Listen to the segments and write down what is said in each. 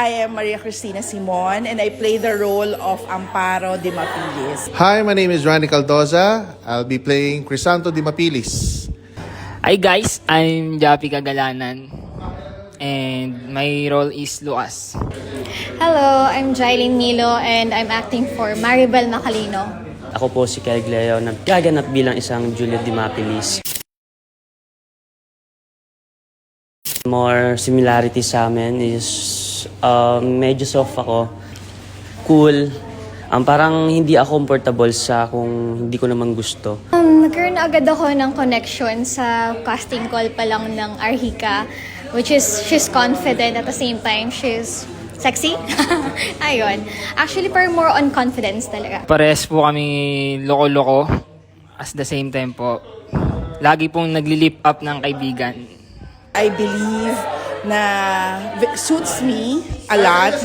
I am Maria Cristina Simon and I play the role of Amparo Di Mapilis. Hi, my name is Randy Caldoza. I'll be playing Crisanto Di Mapilis. Hi guys, I'm Jappy Kagalanan and my role is Lucas. Hello, I'm Jailin Milo and I'm acting for Maribel Macalino. Ako po si Kyle Gleo, naggaganap bilang isang Juliet Di Mapilis. More similarity sa amin is medyo soft ako, cool. Parang hindi ako comfortable sa kung hindi ko naman gusto. Nagkaroon na agad ako ng connection sa casting call pa lang ng Arhika, which is she's confident at the same time she's sexy. Ayun. Actually, parang more on confidence talaga. Parehas po kami loko-loko at the same time po. Lagi pong nagli-lip up ng kaibigan. I believe na suits me a lot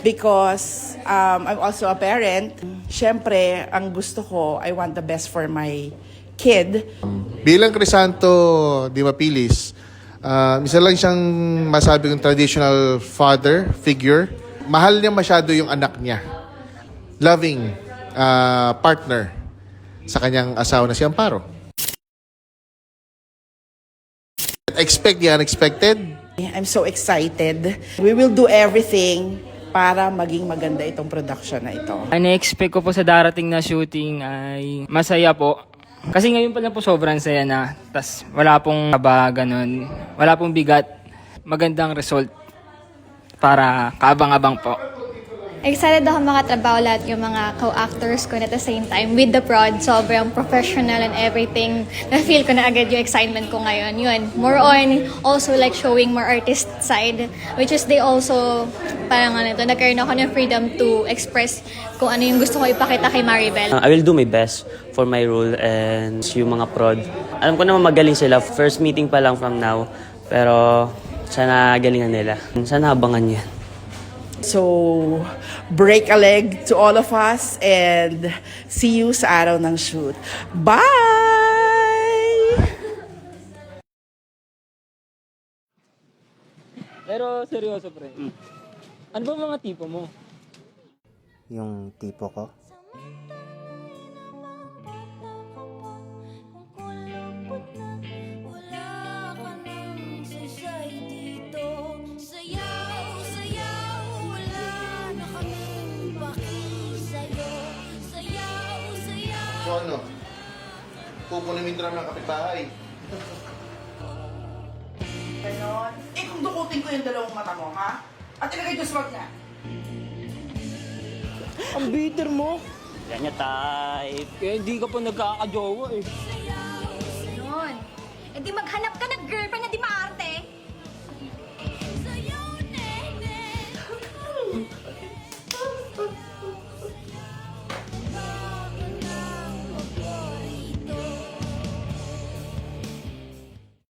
because I'm also a parent. Siyempre, ang gusto ko, I want the best for my kid. Bilang Crisanto Di Mapilis, isa lang siyang masabi kong traditional father figure. Mahal niya masyado yung anak niya. Loving partner sa kanyang asawa na si Amparo. Expect the unexpected. I'm so excited. We will do everything para maging maganda itong production na ito. Ang na-expect ko po sa darating na shooting ay masaya po. Kasi ngayon pa lang po sobrang saya na. Tas wala pong kaba, ganun. Wala pong bigat. Magandang result para kaabang-abang po. Excited ako makatrabaho lahat yung mga co-actors ko at the same time with the prod. Sobrang professional and everything. Na-feel ko na agad yung excitement ko ngayon. Yun, more on also like showing more artist side, which is they also, parang nagkaroon ako ng freedom to express kung ano yung gusto ko ipakita kay Maribel. I will do my best for my role and yung mga prod. Alam ko naman magaling sila. First meeting pa lang from now. Pero sana galingan nila. Sana abangan yan. So, break a leg to all of us and see you sa araw ng shoot. Bye! Pero seryoso pre. Ano ba mga tipo mo? Yung tipo ko? So ano? Kukunin mo ng kapitbahay. Ganon. Kung dukutin ko yung dalawang mata mo, ha? At ilagay yung swag niya. Ang bitter mo. Yan niya type. Kaya hindi ka pa nagkakajowa eh. Yun. E di maghanap ka ng girlfriend na di